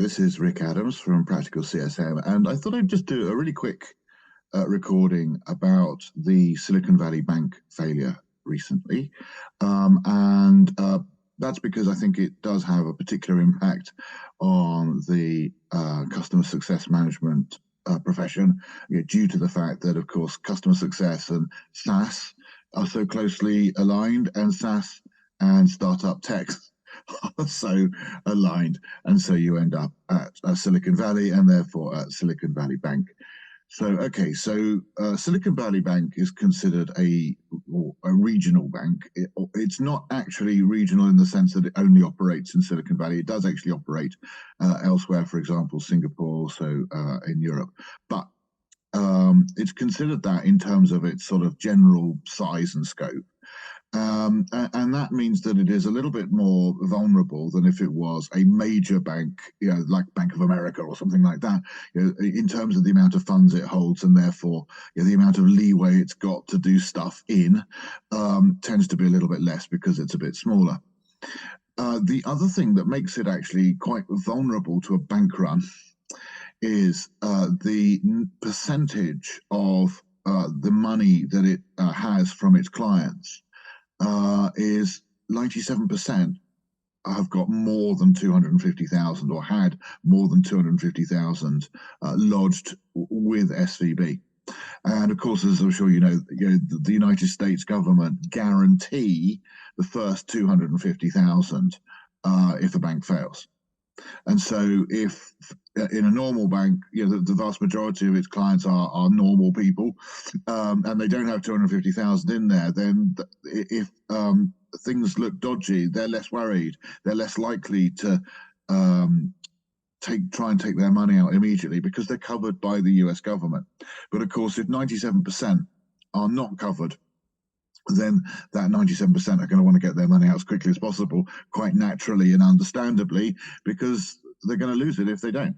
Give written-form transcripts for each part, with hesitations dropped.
this is Rick Adams from Practical CSM, and I thought I'd just do a really quick recording about the Silicon Valley Bank failure recently. And that's because I think it does have a particular impact on the customer success management profession, due to the fact that, of course, customer success and SaaS are so closely aligned, and SaaS and startup tech are so aligned, and so you end up at Silicon Valley and therefore at Silicon Valley Bank. So Silicon Valley Bank is considered a regional bank. It's not actually regional in the sense that it only operates in Silicon Valley. It does actually operate elsewhere, for example, Singapore, also in Europe. But it's considered that in terms of its sort of general size and scope. And that means that it is a little bit more vulnerable than if it was a major bank, like Bank of America or something like that, in terms of the amount of funds it holds, and therefore the amount of leeway it's got to do stuff in tends to be a little bit less because it's a bit smaller. The other thing that makes it actually quite vulnerable to a bank run is the percentage of the money that it has from its clients. Is 97% have got more than 250,000 or had more than 250,000 lodged with SVB. And of course, as I'm sure you know, the United States government guarantee the first 250,000 if a bank fails. And so if in a normal bank, the vast majority of its clients are normal people, and they don't have 250,000 in there, then if things look dodgy, they're less worried. They're less likely to try and take their money out immediately because they're covered by the US government. But of course, if 97% are not covered, then that 97% are going to want to get their money out as quickly as possible, quite naturally and understandably, because they're going to lose it if they don't.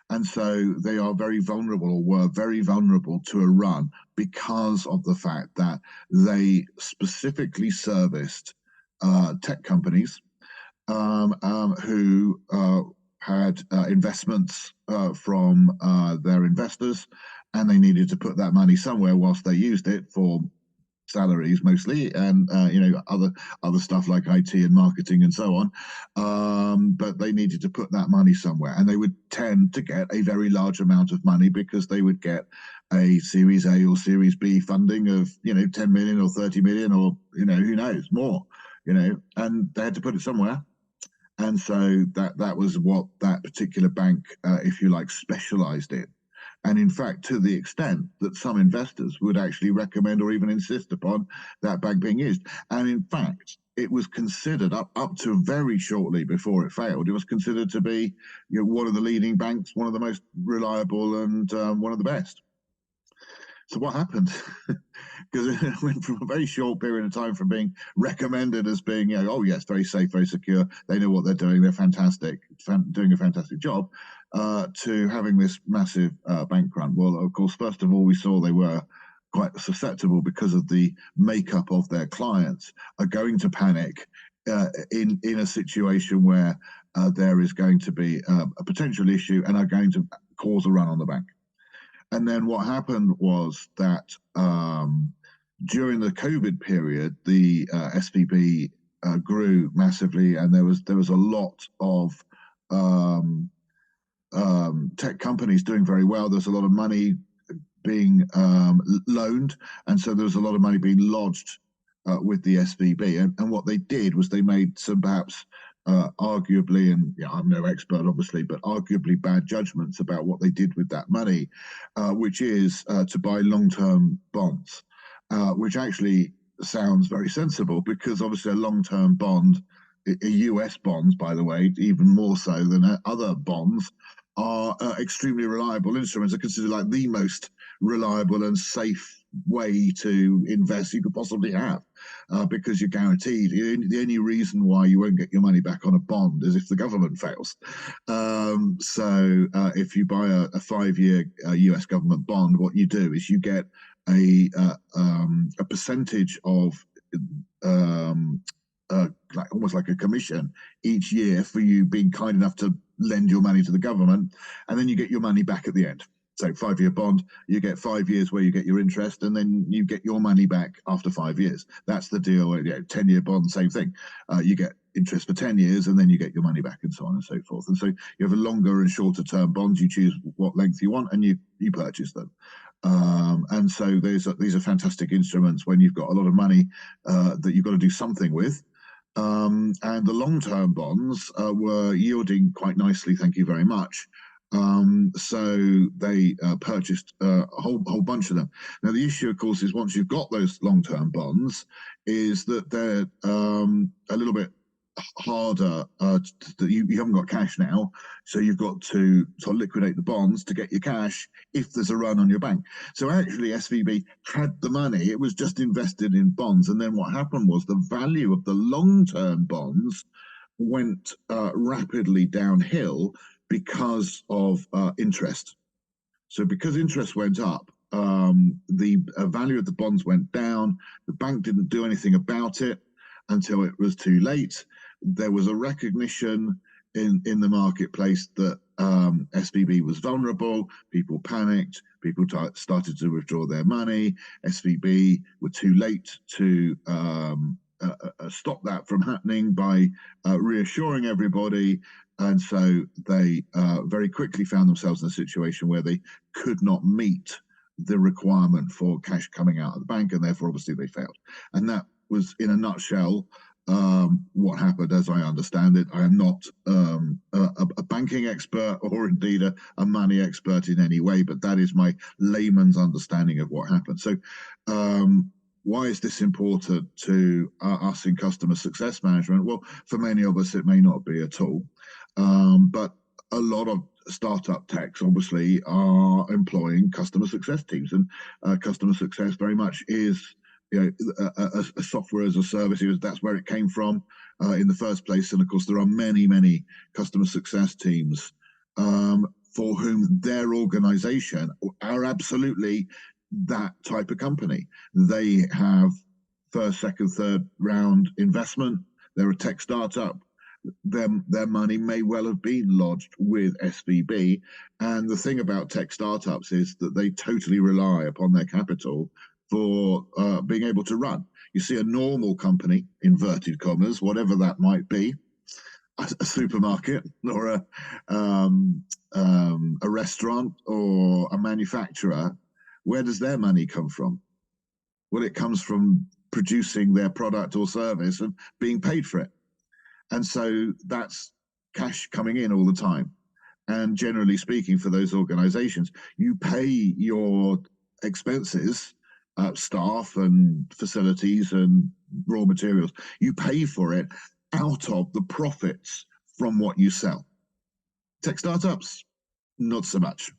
And so they are very vulnerable, or were very vulnerable, to a run because of the fact that they specifically serviced tech companies who had investments from their investors, and they needed to put that money somewhere whilst they used it for salaries mostly, and other stuff like IT and marketing and so on, but they needed to put that money somewhere, and they would tend to get a very large amount of money because they would get a Series A or Series B funding of 10 million or 30 million, or who knows, more, and they had to put it somewhere. And so that was what that particular bank, if you like, specialized in. And in fact, to the extent that some investors would actually recommend or even insist upon that bank being used. And in fact, it was considered up to very shortly before it failed, it was considered to be one of the leading banks, one of the most reliable, and one of the best. So what happened? Because it went from a very short period of time from being recommended as being, oh yes, very safe, very secure, they know what they're doing, they're fantastic, doing a fantastic job, to having this massive bank run. Well, of course, first of all, we saw they were quite susceptible because of the makeup of their clients are going to panic in a situation where there is going to be a potential issue and are going to cause a run on the bank. And then what happened was that during the COVID period, the SVB grew massively, and there was a lot of tech companies doing very well. There's a lot of money being loaned, and so there was a lot of money being lodged with the SVB. And what they did was they made some perhaps arguably, and I'm no expert obviously, but arguably bad judgments about what they did with that money, which is to buy long-term bonds, which actually sounds very sensible, because obviously a long-term bond, US bonds, by the way, even more so than other bonds, are extremely reliable instruments. Are considered like the most reliable and safe way to invest you could possibly have, because you're guaranteed. The only reason why you won't get your money back on a bond is if the government fails. So if you buy a 5-year US government bond, what you do is you get a percentage of almost like a commission each year for you being kind enough to lend your money to the government, and then you get your money back at the end. So 5-year bond, you get 5 years where you get your interest, and then you get your money back after 5 years. That's the deal. 10-year bond, same thing. You get interest for 10 years, and then you get your money back, and so on and so forth. And so you have a longer and shorter term bonds. You choose what length you want, and you purchase them. And so these are fantastic instruments when you've got a lot of money that you've got to do something with. And the long-term bonds were yielding quite nicely, thank you very much. So they purchased a whole bunch of them. Now, the issue, of course, is once you've got those long-term bonds, is that they're a little bit harder. You haven't got cash now, so you've got to sort of liquidate the bonds to get your cash if there's a run on your bank. So actually, SVB had the money; it was just invested in bonds. And then what happened was the value of the long-term bonds went rapidly downhill because of interest. So because interest went up, the value of the bonds went down. The bank didn't do anything about it until it was too late. There was a recognition in the marketplace that SVB was vulnerable. People panicked. People started to withdraw their money. SVB were too late to stop that from happening by reassuring everybody. And so they very quickly found themselves in a situation where they could not meet the requirement for cash coming out of the bank, and therefore, obviously, they failed. And that was, in a nutshell, what happened, as I understand it. I am not a banking expert or indeed a money expert in any way, but that is my layman's understanding of what happened. So why is this important to us in customer success management? Well, for many of us, it may not be at all. But a lot of startup techs obviously are employing customer success teams, and customer success very much is a software as a service. That's where it came from in the first place. And of course, there are many customer success teams for whom their organization are absolutely that type of company. They have first, second, third round investment. They're a tech startup. Their money may well have been lodged with SVB. And the thing about tech startups is that they totally rely upon their capital for being able to run. You see a normal company, inverted commas, whatever that might be, a supermarket or a restaurant or a manufacturer. Where does their money come from? Well, it comes from producing their product or service and being paid for it. And so that's cash coming in all the time. And generally speaking, for those organizations, you pay your expenses, staff and facilities and raw materials. You pay for it out of the profits from what you sell. Tech startups, not so much.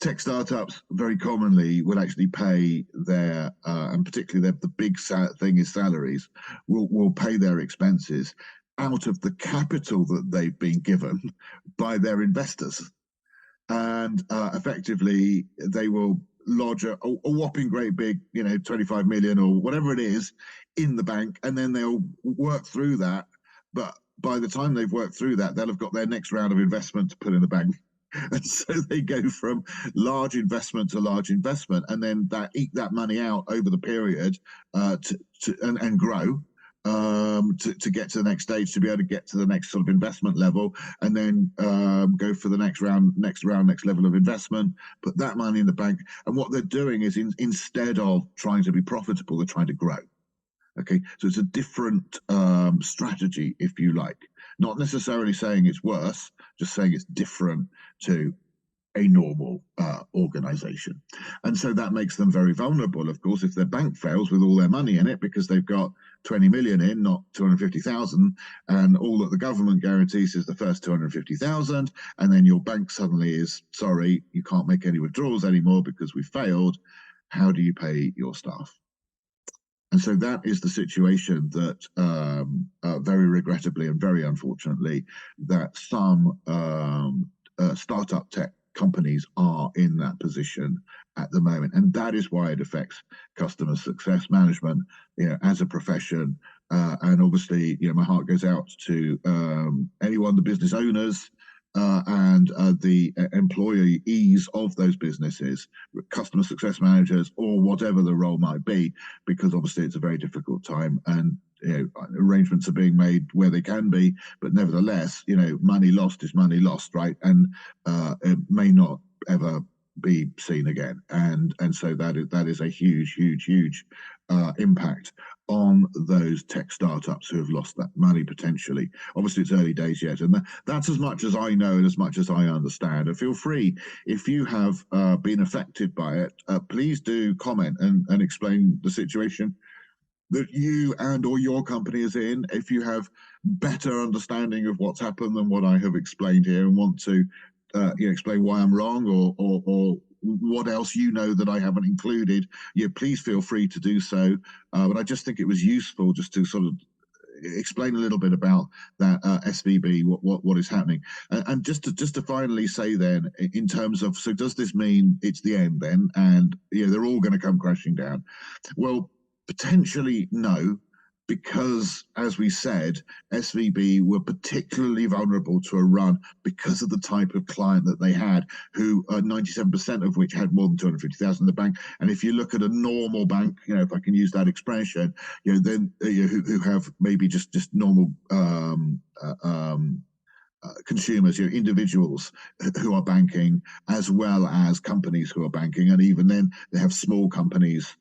Tech startups very commonly will actually pay their, and particularly the big thing is salaries, will pay their expenses out of the capital that they've been given by their investors. And effectively, they will lodge a whopping great big, 25 million or whatever it is in the bank, and then they'll work through that. But by the time they've worked through that, they'll have got their next round of investment to put in the bank. And so they go from large investment to large investment, and then eke that money out over the period and grow to get to the next stage, to be able to get to the next sort of investment level, and then go for the next level of investment, put that money in the bank. And what they're doing is instead of trying to be profitable, they're trying to grow. Okay, so it's a different strategy, if you like. Not necessarily saying it's worse, just saying it's different to a normal organization. And so that makes them very vulnerable, of course, if their bank fails with all their money in it, because they've got 20 million in, not 250,000, and all that the government guarantees is the first 250,000, and then your bank suddenly is, sorry, you can't make any withdrawals anymore because we failed. How do you pay your staff? And so that is the situation that, very regrettably and very unfortunately, that some startup tech companies are in that position at the moment. And that is why it affects customer success management, as a profession. And obviously, my heart goes out to anyone, the business owners, and the employees of those businesses, customer success managers, or whatever the role might be, because obviously it's a very difficult time, and arrangements are being made where they can be, but nevertheless, money lost is money lost, right? And it may not ever be seen again, and so that is a huge impact on those tech startups who have lost that money potentially. Obviously, it's early days yet, and that's as much as I know and as much as I understand. And feel free, if you have been affected by it, please do comment and explain the situation that you and or your company is in. If you have better understanding of what's happened than what I have explained here and want to explain why I'm wrong, or what else that I haven't included, please feel free to do so. But I just think it was useful just to sort of explain a little bit about that SVB, what is happening, and just to finally say then, in terms of, so does this mean it's the end then, and they're all going to come crashing down? Well, potentially no, because as we said, SVB were particularly vulnerable to a run because of the type of client that they had, who 97% of which had more than 250,000 in the bank. And if you look at a normal bank, if I can use that expression, then who have maybe just normal consumers, individuals who are banking, as well as companies who are banking, and even then they have small companies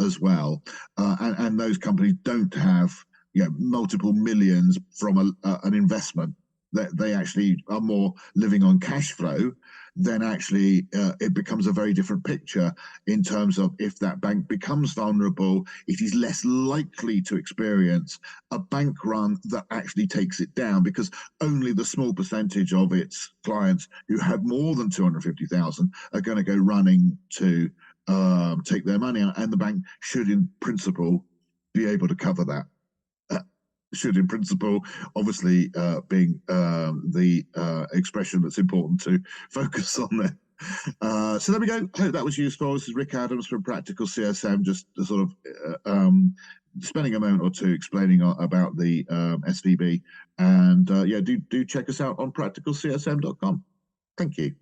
as well, and those companies don't have multiple millions from an investment. That they actually are more living on cash flow, then actually it becomes a very different picture in terms of, if that bank becomes vulnerable, it is less likely to experience a bank run that actually takes it down, because only the small percentage of its clients who have more than 250,000 are going to go running to take their money out, and the bank should in principle be able to cover that. Should in principle, obviously, being the expression that's important to focus on there. So there we go. I hope that was useful. This is Rick Adams from Practical CSM, just sort of spending a moment or two explaining about the SVB. And do check us out on practicalcsm.com. Thank you.